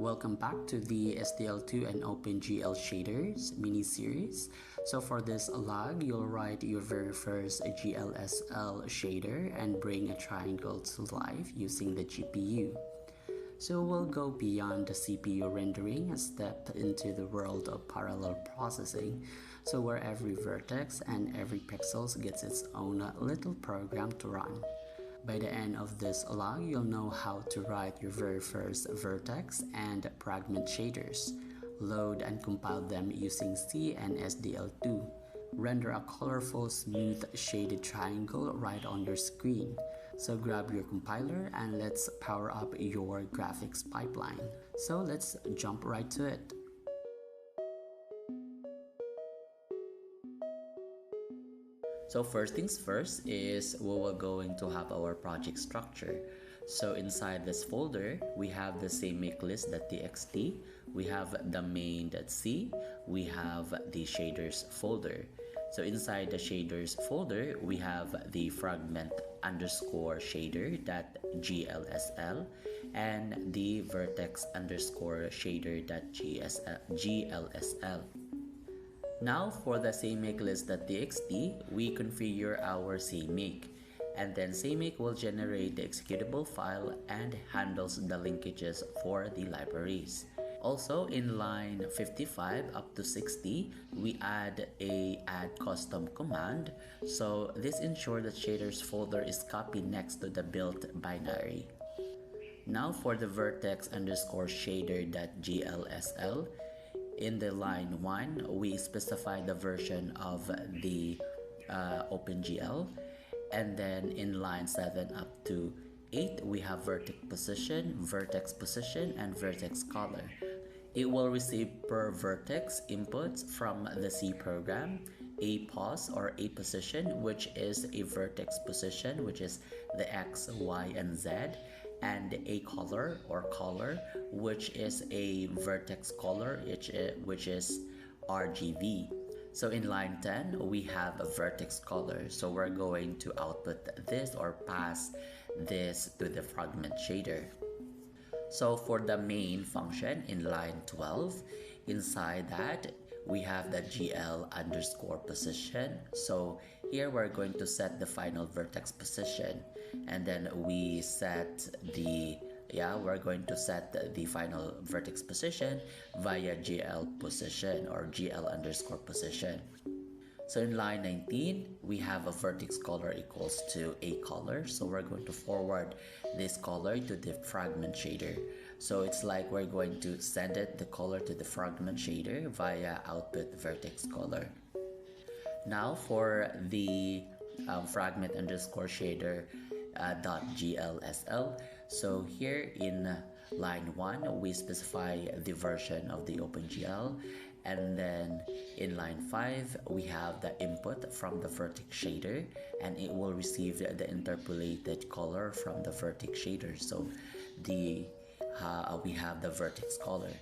Welcome back to the SDL2 and OpenGL shaders mini-series. So for this log, you'll write your very first GLSL shader and bring a triangle to life using the GPU. So we'll go beyond the CPU rendering and step into the world of parallel processing, so where every vertex and every pixel gets its own little program to run. By the end of this log, you'll know how to write your very first vertex and fragment shaders, load and compile them using C and SDL2, render a colorful, smooth, shaded triangle right on your screen. So grab your compiler and let's power up your graphics pipeline. So let's jump right to it. So first things first is we will going to have our project structure. So inside this folder, we have the sameMakeList.txt, we have the main.c, we have the shaders folder. So inside the shaders folder, we have the fragment underscore shader.glsl and the vertex underscore shader.glsl. Now for the sameMakeList.txt, we configure our samemake, and then samemake will generate the executable file and handles the linkages for the libraries. Also in line 55 up to 60, we add a add custom command, so this ensures that shaders folder is copied next to the built binary. Now for the vertex underscore shader.glsl, in the line 1, we specify the version of the OpenGL, and then in line 7 up to 8, we have vertex position, and vertex color. It will receive per vertex inputs from the C program, a pos or a position, which is a vertex position, which is the X, Y, and Z, and a color or color, which is a vertex color, which is RGB. So in line 10, we have a vertex color. So we're going to output this or pass this to the fragment shader. So for the main function in line 12, inside that, we have the GL underscore position. So here we're going to set the final vertex position, and then we set we're going to set the final vertex position via GL position or GL underscore position. So in line 19, we have a vertex color equals to a color. So we're going to forward this color to the fragment shader. So it's like we're going to send the color to the fragment shader via output vertex color. Now for the fragment underscore shader .glsl. So here in line 1, we specify the version of the OpenGL, and then in line 5, we have the input from the vertex shader, and it will receive the interpolated color from the vertex shader. So we have the vertex color.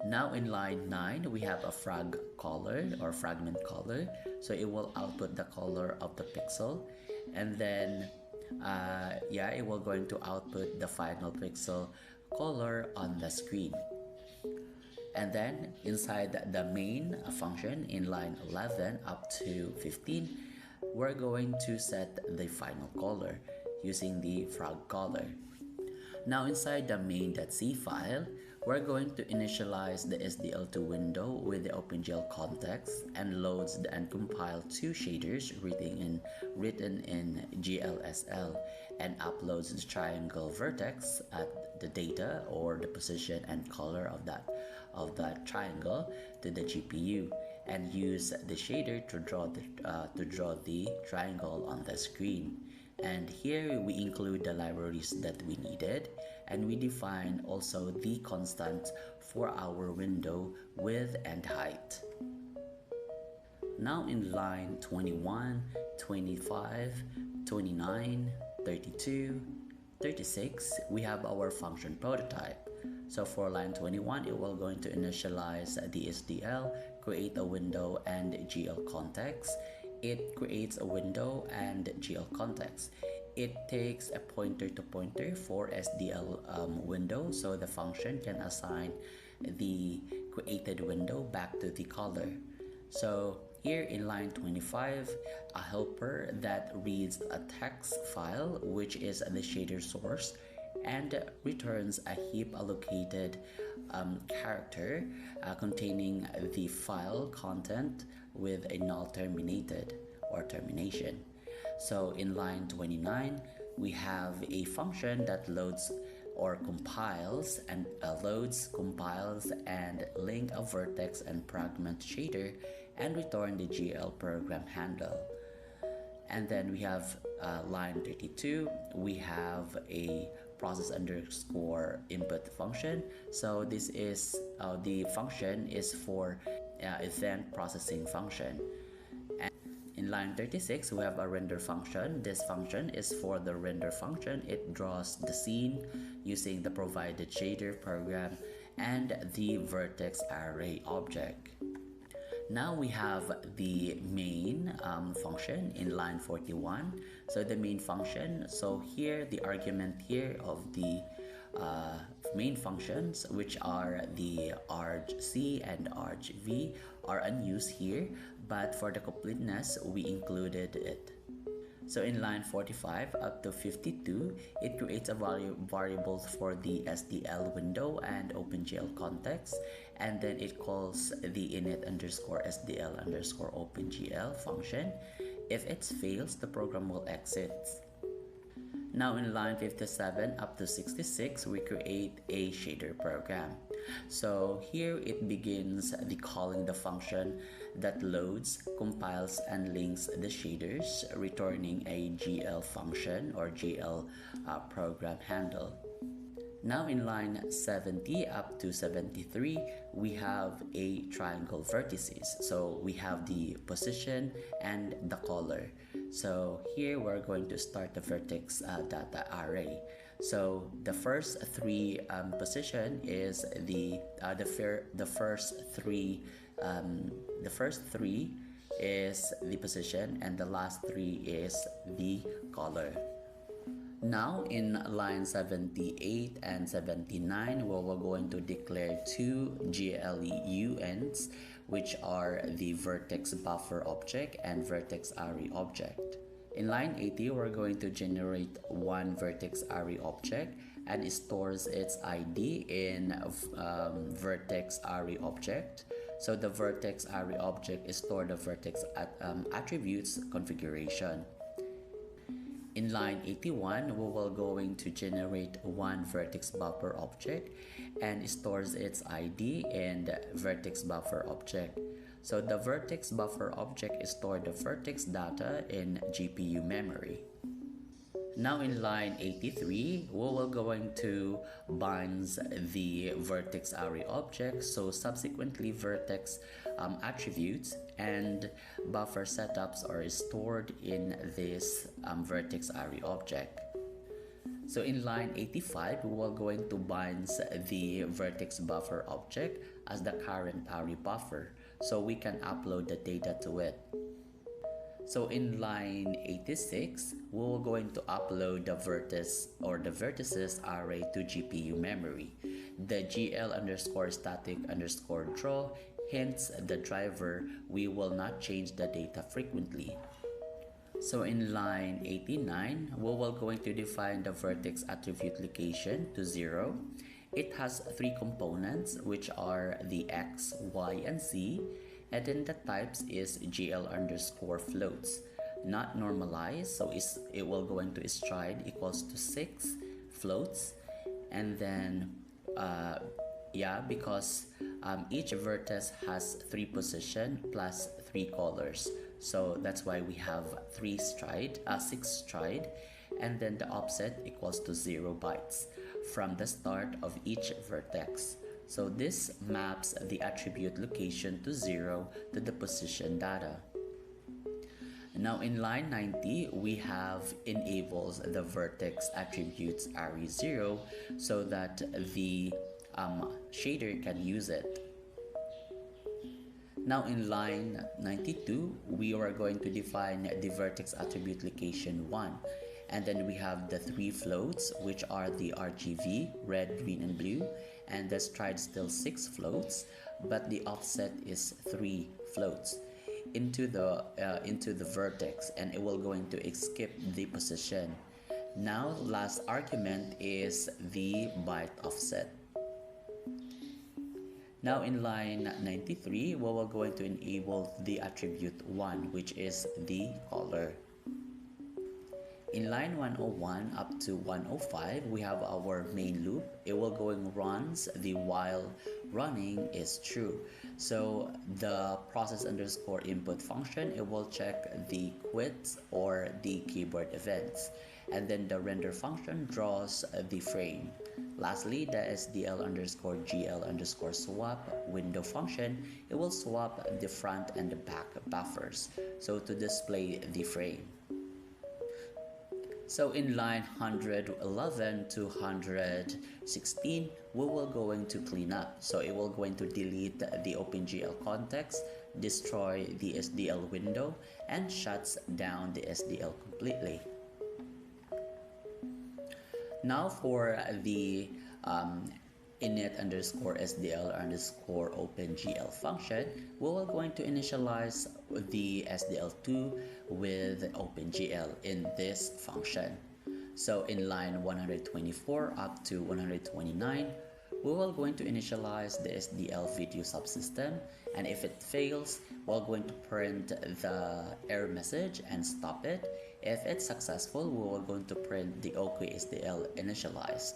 Now in line 9, we have a frag color or fragment color. So it will output the color of the pixel, and then it will going to output the final pixel color on the screen. And then inside the main function in line 11 up to 15, we're going to set the final color using the frag color. Now inside the main.c file, we're going to initialize the SDL2 window with the OpenGL context and loads and compile two shaders written in GLSL and uploads the triangle vertex at the data or the position and color of that triangle to the GPU, and use the shader to draw the triangle on the screen. And here we include the libraries that we needed, and we define also the constant for our window width and height. Now in line 21, 25, 29, 32, 36, we have our function prototype. So for line 21, it will going to initialize the SDL, create a window and GL context. It creates a window and GL context. It takes a pointer to pointer for SDL window, so the function can assign the created window back to the caller. So here in line 25, a helper that reads a text file, which is the shader source, and returns a heap allocated character containing the file content with a null terminated or termination. So in line 29, we have a function that loads or compiles and compiles and link a vertex and fragment shader and return the GL program handle. And then we have line 32, we have a process underscore input function. So this is the function is for event processing function. And in line 36, we have a render function. This function is for the render function. It draws the scene using the provided shader program and the vertex array object. Now we have the main function in line 41. So the main function, so here the argument here of the main functions, which are the argc and argv, are unused here, but for the completeness we included it. So in line 45 up to 52, it creates a variable for the SDL window and OpenGL context, and then it calls the init underscore SDL underscore OpenGL function. If it fails, the program will exit. Now in line 57 up to 66, we create a shader program. So here it begins the calling the function that loads, compiles, and links the shaders, returning a GL function or GL program handle. Now in line 70 up to 73, we have a triangle vertices. So we have the position and the color. So here we're going to start the vertex data array. So the first three position is the first three is the position, and the last three is the color. Now in line 78 and 79, we're going to declare two GLUNs, which are the vertex buffer object and vertex array object. In line 80, we're going to generate one vertex array object, and it stores its ID in vertex array object. So the vertex array object is stored the vertex attributes configuration. In line 81, we will going to generate one vertex buffer object, and it stores its ID in the vertex buffer object. So the vertex buffer object is stored the vertex data in GPU memory. Now in line 83, we will going to bind the vertex array object, so subsequently vertex attributes and buffer setups are stored in this vertex array object. So in line 85, we will going to bind the vertex buffer object as the current array buffer, so we can upload the data to it. So in line 86, we're going to upload the vertex or the vertices array to GPU memory. The GL underscore static underscore draw hints the driver we will not change the data frequently. So in line 89, we will going to define the vertex attribute location to 0. It has three components, which are the X, Y, and Z. And then the types is GL underscore floats, not normalized, so it will go into stride equals to 6 floats. And then because each vertex has 3 position plus 3 colors, so that's why we have 6 stride, and then the offset equals to 0 bytes from the start of each vertex. So this maps the attribute location to 0 to the position data. Now in line 90, we have enables the vertex attributes array 0 so that the shader can use it. Now in line 92, we are going to define the vertex attribute location 1. And then we have the three floats, which are the RGB, red, green, and blue. And the stride still 6 floats, but the offset is 3 floats into the vertex, and it will going to skip the position. Now, last argument is the byte offset. Now in line 93, we will going to enable the attribute 1, which is the color. In line 101 up to 105, we have our main loop. It will going runs the while running is true. So the process underscore input function, it will check the quits or the keyboard events. And then the render function draws the frame. Lastly, the SDL underscore GL underscore swap window function, it will swap the front and the back buffers, so to display the frame. So in line 111 to 116, we will going to clean up. So it will going to delete the OpenGL context, destroy the SDL window, and shuts down the SDL completely. Now for the init underscore SDL underscore OpenGL function, we will going to initialize the SDL2 with OpenGL in this function. So in line 124 up to 129, we will going to initialize the SDL video subsystem, and if it fails, we're going to print the error message and stop it. If it's successful, we will going to print the OK SDL initialized.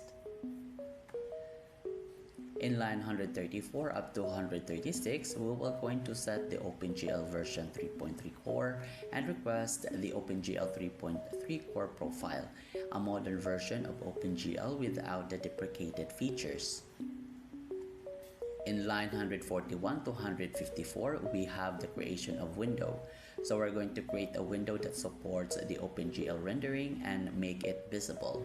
In line 134 up to 136, we will going to set the OpenGL version 3.3 core and request the OpenGL 3.3 core profile, a modern version of OpenGL without the deprecated features. In line 141 to 154, we have the creation of window. So we're going to create a window that supports the OpenGL rendering and make it visible.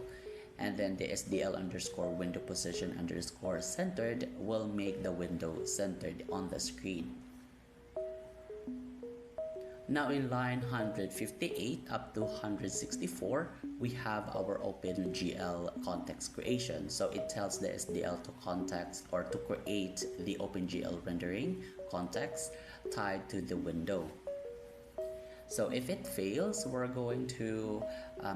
And then the SDL underscore window position underscore centered will make the window centered on the screen. Now in line 158 up to 164, we have our OpenGL context creation. So it tells the SDL to context or to create the OpenGL rendering context tied to the window. So if it fails, we're going to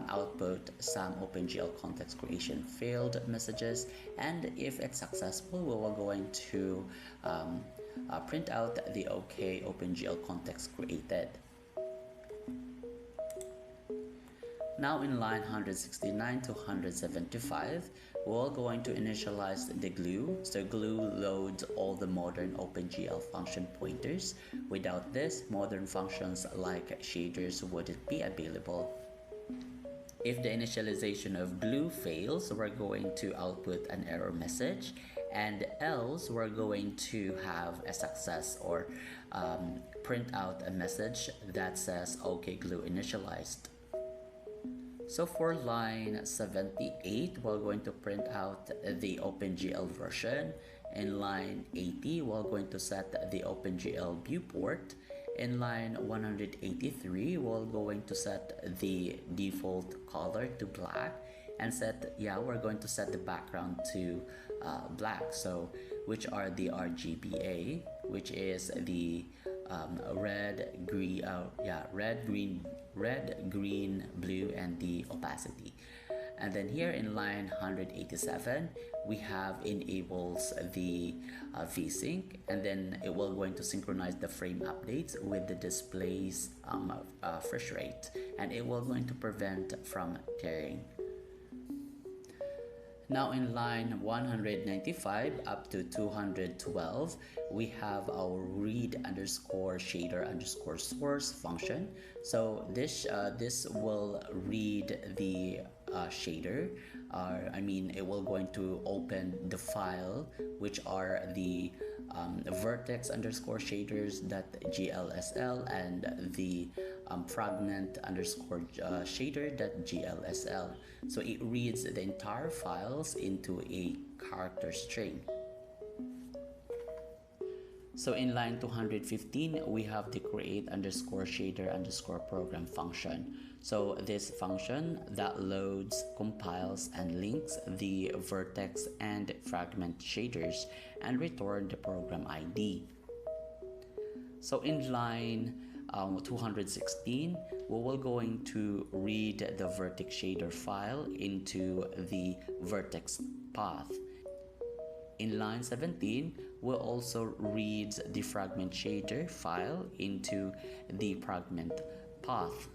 output some OpenGL context creation failed messages, and if it's successful, we will going to print out the OK OpenGL context created. Now in line 169 to 175, we're going to initialize the glue. So glue loads all the modern OpenGL function pointers. Without this, modern functions like shaders wouldn't be available. If the initialization of glue fails, we're going to output an error message, and else we're going to have a success or print out a message that says OK glue initialized. So for line 78, we're going to print out the OpenGL version. In line 80, we're going to set the OpenGL viewport. In line 183, we're going to set the default color to black, and we're going to set the background to black. So which are the RGBA, which is the red, green, blue, and the opacity. And then here in line 187, we have enables the VSync, and then it will going to synchronize the frame updates with the display's refresh rate, and it will going to prevent from tearing. Now in line 195 up to 212, we have our read underscore shader underscore source function. So this will read the shader. It will going to open the file, which are the vertex underscore shaders.glsl and the fragment underscore shader.glsl. So it reads the entire files into a character string. So in line 215, we have the create underscore shader underscore program function. So this function that loads, compiles, and links the vertex and fragment shaders and return the program ID. So in line 216, we will going to read the vertex shader file into the vertex path. In line 17, we'll also read the fragment shader file into the fragment path.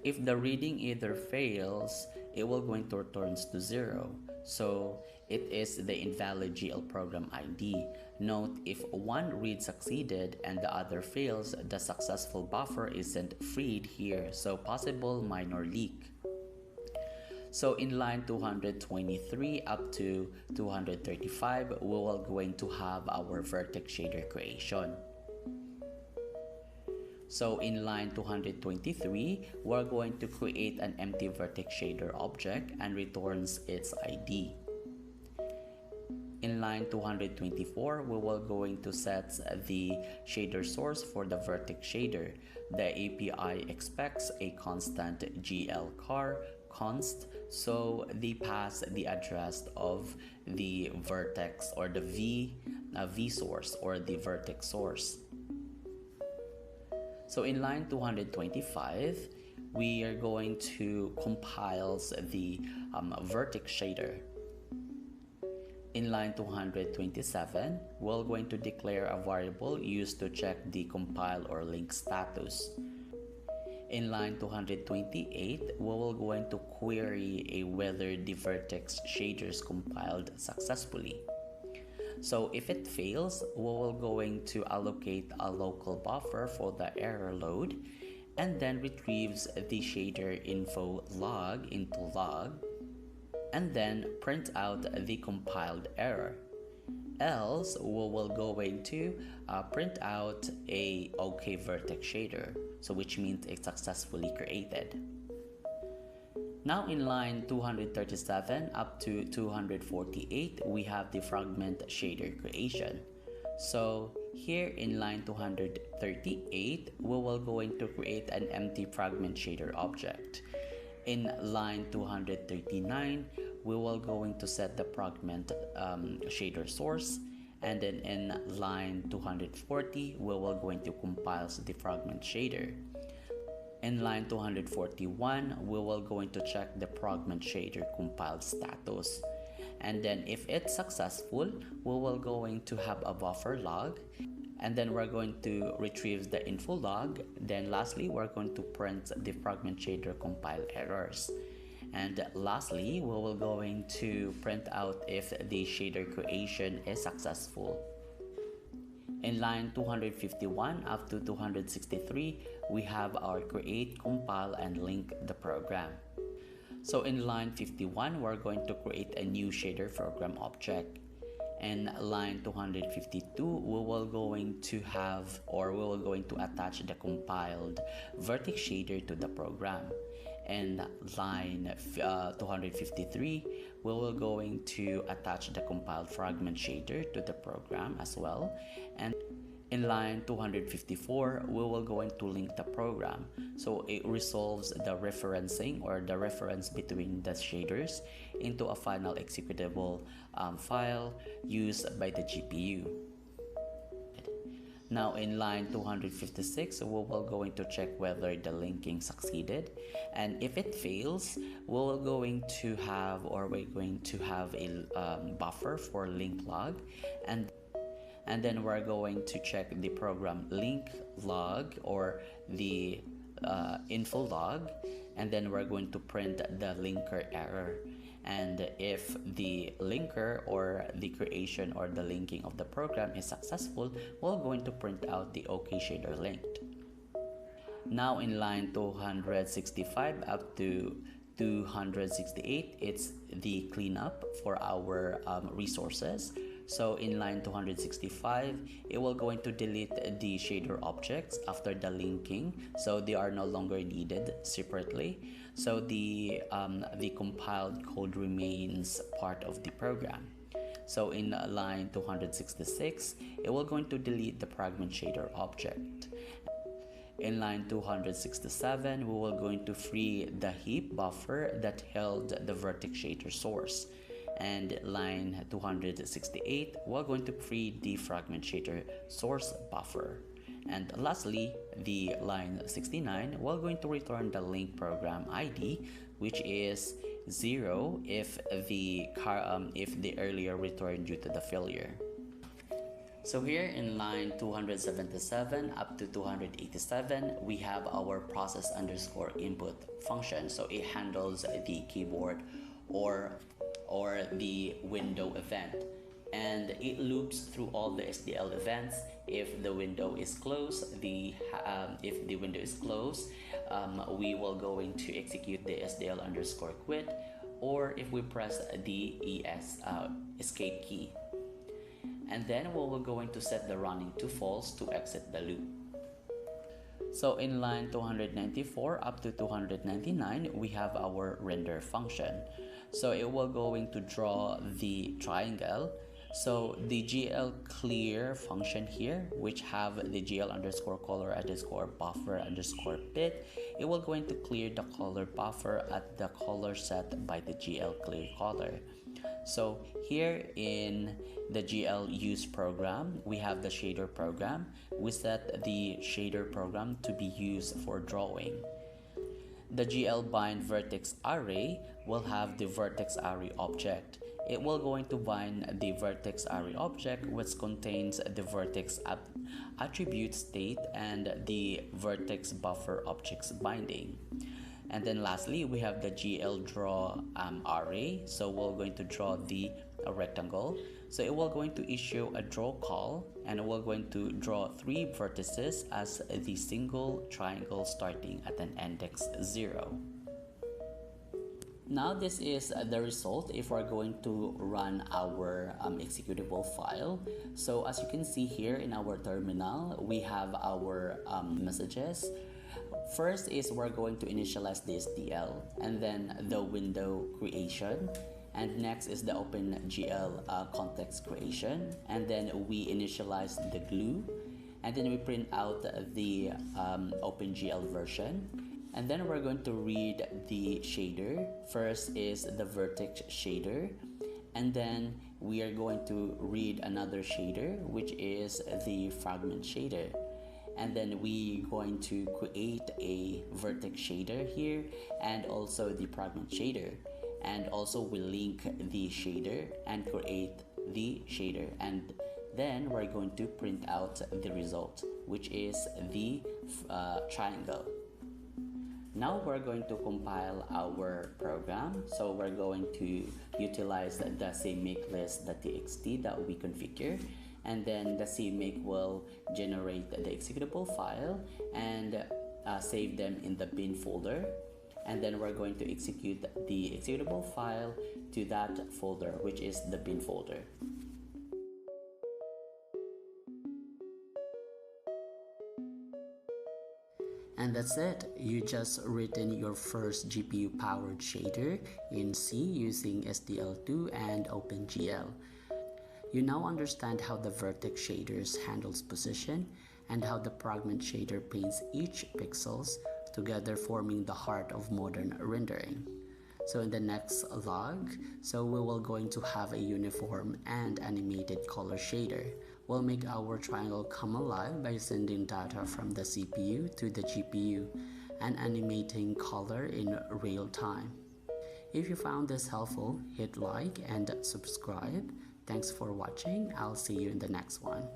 If the reading either fails, it will going to return to 0. So it is the invalid GL program ID. Note, if one read succeeded and the other fails, the successful buffer isn't freed here, so possible minor leak. So in line 223 up to 235, we will going to have our vertex shader creation. So in line 223, we're going to create an empty vertex shader object and returns its ID. In line 224, we will going to set the shader source for the vertex shader. The API expects a constant glchar const, so they pass the address of the vertex or the v source or the vertex source. So in line 225, we are going to compile the vertex shader. In line 227, we're going to declare a variable used to check the compile or link status. In line 228, we will going to query whether the vertex shaders compiled successfully. So if it fails, we will going to allocate a local buffer for the error load and then retrieves the shader info log into log and then print out the compiled error. Else, we will going to print out a OK vertex shader, so which means it's successfully created. Now in line 237 up to 248, we have the fragment shader creation. So here in line 238, we will going to create an empty fragment shader object. In line 239, we will going to set the fragment shader source, and then in line 240, we will going to compile the fragment shader. In line 241, we will going to check the fragment shader compiled status. And then if it's successful, we will going to have a buffer log. And then we're going to retrieve the info log. Then lastly, we're going to print the fragment shader compile errors. And lastly, we will going to print out if the shader creation is successful. In line 251 up to 263, we have our create, compile, and link the program. So in line 51, we're going to create a new shader program object. In line 252, we will going to have, or we will going to attach the compiled vertex shader to the program. In line 253, we will going to attach the compiled fragment shader to the program as well. And in line 254, we will going to link the program. So it resolves the referencing or the reference between the shaders into a final executable file used by the GPU. Now in line 256, we will going to check whether the linking succeeded, and if it fails, we're going to have a buffer for link log, and then we're going to check the program link log or the info log, and then we're going to print the linker error. And if the linker or the creation or the linking of the program is successful, we're going to print out the OK shader linked. Now in line 265 up to 268, it's the cleanup for our resources. So in line 265, it will going to delete the shader objects after the linking, so they are no longer needed separately. So the compiled code remains part of the program. So in line 266, it will going to delete the fragment shader object. In line 267, we will going to free the heap buffer that held the vertex shader source. And line 268, we're going to free the fragment shader source buffer. And lastly, the line 69, we're going to return the link program ID, which is 0 if the earlier returned due to the failure. So here in line 277 up to 287, we have our process underscore input function. So it handles the keyboard or the window event, and it loops through all the SDL events. If the window is closed, if the window is closed, we will going to execute the SDL underscore quit, or if we press the escape key. And then we will going to set the running to false to exit the loop. So in line 294 up to 299, we have our render function. So it will going to draw the triangle. So the GL clear function here, which have the GL underscore color underscore buffer underscore bit, it will going to clear the color buffer at the color set by the GL clear color. So here in the GL use program, we have the shader program. We set the shader program to be used for drawing. The GL bind vertex array will have the vertex array object. It will going to bind the vertex array object, which contains the vertex attribute state and the vertex buffer objects binding. And then lastly, we have the GL draw array. So we're going to draw a rectangle. So it will going to issue a draw call, and we're going to draw 3 vertices as the single triangle starting at an index 0. Now this is the result if we're going to run our executable file. So as you can see here in our terminal, we have our messages. First is we're going to initialize the SDL, and then the window creation, and next is the OpenGL context creation, and then we initialize the glue, and then we print out the OpenGL version, and then we're going to read the shader. First is the vertex shader, and then we are going to read another shader, which is the fragment shader. And then we going to create a vertex shader here, and also the fragment shader, and also we link the shader and create the shader, and then we're going to print out the result, which is the triangle. Now we're going to compile our program. So we're going to utilize the CMake_list.txt that we configure, and then the CMake will generate the executable file and save them in the bin folder, and then we're going to execute the executable file to that folder, which is the bin folder. And that's it. You just written your first GPU powered shader in C using SDL2 and OpenGL. You now understand how the vertex shaders handles position and how the fragment shader paints each pixels together, forming the heart of modern rendering. So in the next log, we will going to have a uniform and animated color shader. We'll make our triangle come alive by sending data from the CPU to the GPU and animating color in real time. If you found this helpful, hit like and subscribe. Thanks for watching. I'll see you in the next one.